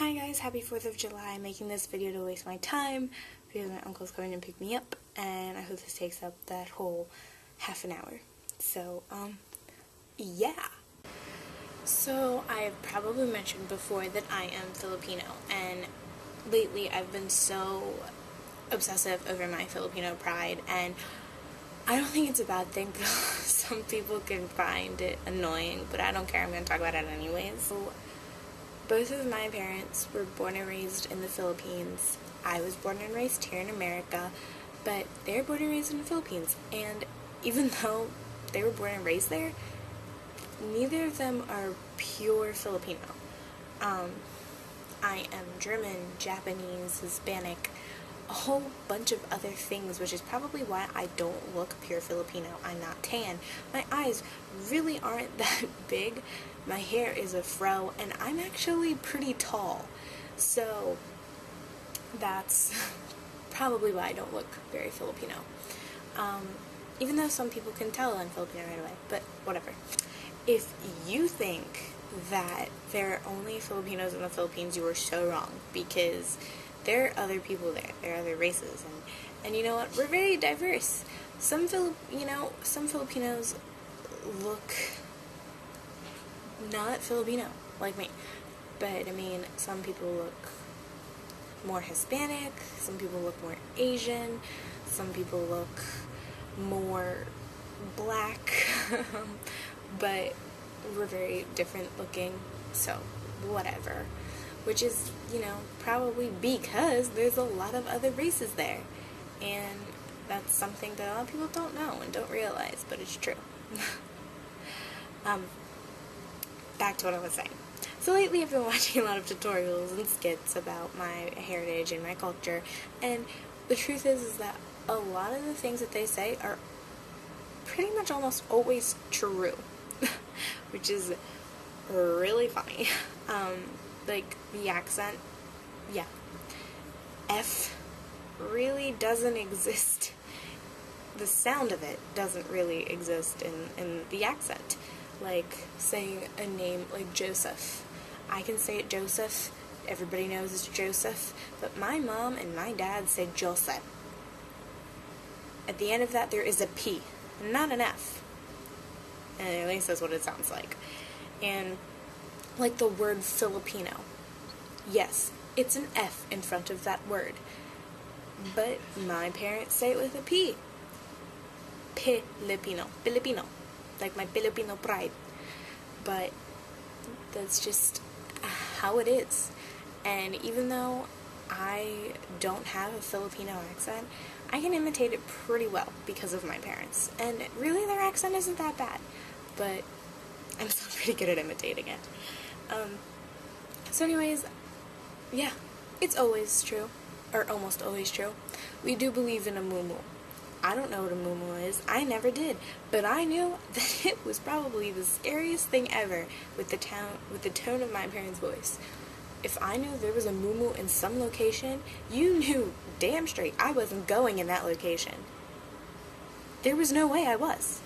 Hi guys, happy 4th of July. I'm making this video to waste my time because my uncle's coming to pick me up and I hope this takes up that whole half an hour. So, yeah. So, I've probably mentioned before that I am Filipino, and lately I've been so obsessive over my Filipino pride, and I don't think it's a bad thing, but some people can find it annoying, but I don't care. I'm going to talk about it anyways. So, both of my parents were born and raised in the Philippines. I was born and raised here in America, but they were born and raised in the Philippines. And even though they were born and raised there, neither of them are pure Filipino. I am German, Japanese, Hispanic, a whole bunch of other things, which is probably why I don't look pure Filipino. I'm not tan. My eyes really aren't that big. My hair is a fro, and I'm actually pretty tall. So that's probably why I don't look very Filipino. Even though some people can tell I'm Filipino right away, but whatever. If you think that there are only Filipinos in the Philippines, you are so wrong, because there are other people there. There are other races, and you know what? We're very diverse. Some Filipinos look not Filipino like me, but I mean, some people look more Hispanic, some people look more Asian, some people look more black, but we're very different looking, so whatever. Which is, probably because there's a lot of other races there, and that's something that a lot of people don't know and don't realize, but it's true. Back to what I was saying. So lately I've been watching a lot of tutorials and skits about my heritage and my culture, and the truth is that a lot of the things that they say are pretty much almost always true, which is really funny. Like, the accent, yeah. F really doesn't exist. The sound of it doesn't really exist in the accent. Like, saying a name like Joseph. I can say it Joseph, everybody knows it's Joseph, but my mom and my dad say Joseph. At the end of that, there is a P, not an F. And at least that's what it sounds like. And like the word Filipino. Yes, it's an F in front of that word. But my parents say it with a P. Filipino. Filipino. Like my Filipino pride. But that's just how it is. And even though I don't have a Filipino accent, I can imitate it pretty well because of my parents. And really, their accent isn't that bad. But I'm still pretty good at imitating it. So anyways, yeah, it's always true, or almost always true. We do believe in a moo-moo. I don't know what a moo-moo is. I never did, but I knew that it was probably the scariest thing ever with the tone of my parents' voice. If I knew there was a moo-moo in some location, you knew damn straight I wasn't going in that location. There was no way I was.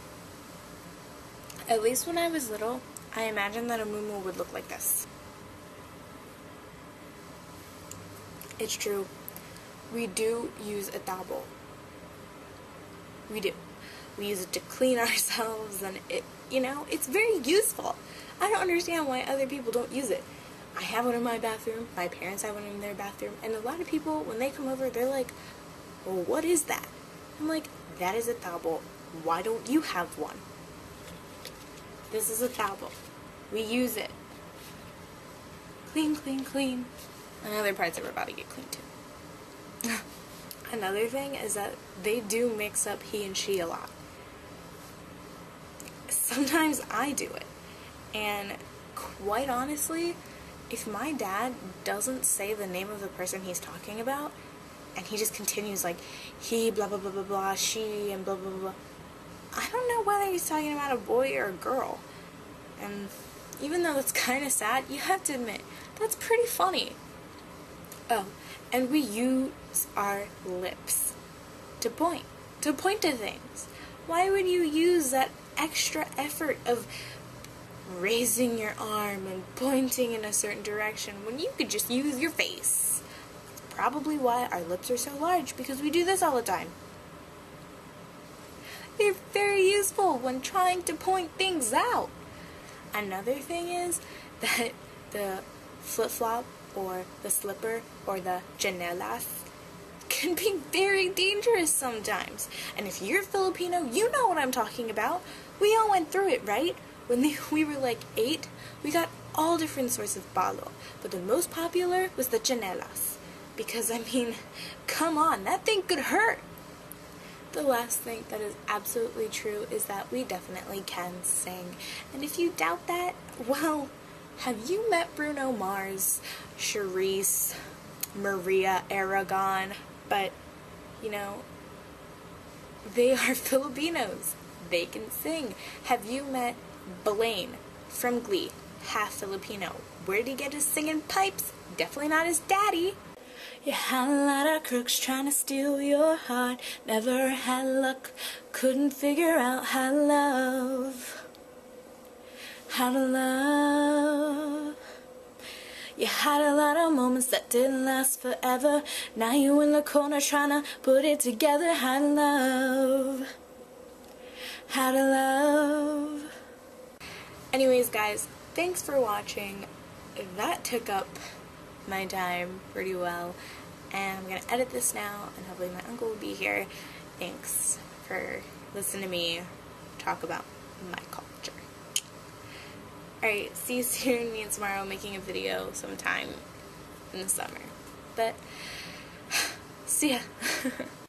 At least when I was little, I imagined that a moo-moo would look like this. It's true. We do use a towel. We do. We use it to clean ourselves, and it's very useful. I don't understand why other people don't use it. I have one in my bathroom, my parents have one in their bathroom, and a lot of people, when they come over, they're like, well, what is that? I'm like, that is a towel. Why don't you have one? This is a towel. We use it. Clean, clean, clean. And other parts that we're about to get clean too. Another thing is that they do mix up he and she a lot. Sometimes I do it. And quite honestly, if my dad doesn't say the name of the person he's talking about, and he just continues like, he, blah, blah, blah, blah, blah, she, and blah, blah, blah, I don't know whether he's talking about a boy or a girl. And even though it's kind of sad, you have to admit, that's pretty funny. Oh, and we use our lips to point to things. Why would you use that extra effort of raising your arm and pointing in a certain direction when you could just use your face. It's probably why our lips are so large, because we do this all the time. They're very useful when trying to point things out. Another thing is that the flip-flop or the slipper or the janelas can be very dangerous sometimes. And if you're Filipino, you know what I'm talking about. We all went through it, right? When we were like 8, we got all different sorts of palo. But the most popular was the janelas. Because, I mean, come on, that thing could hurt. The last thing that is absolutely true is that we definitely can sing. And if you doubt that, well, have you met Bruno Mars, Charisse, Maria Aragon? But, you know, they are Filipinos. They can sing. Have you met Blaine from Glee? Half Filipino. Where did he get his singing pipes? Definitely not his daddy. You had a lot of crooks trying to steal your heart. Never had luck, couldn't figure out how to love. How to love. You had a lot of moments that didn't last forever. Now you in the corner trying to put it together. How to love. How to love. Anyways, guys, thanks for watching. That took up my time pretty well, and I'm gonna edit this now, and hopefully my uncle will be here. Thanks for listening to me talk about my culture. Alright, see you soon. Me and tomorrow making a video sometime in the summer. But see ya.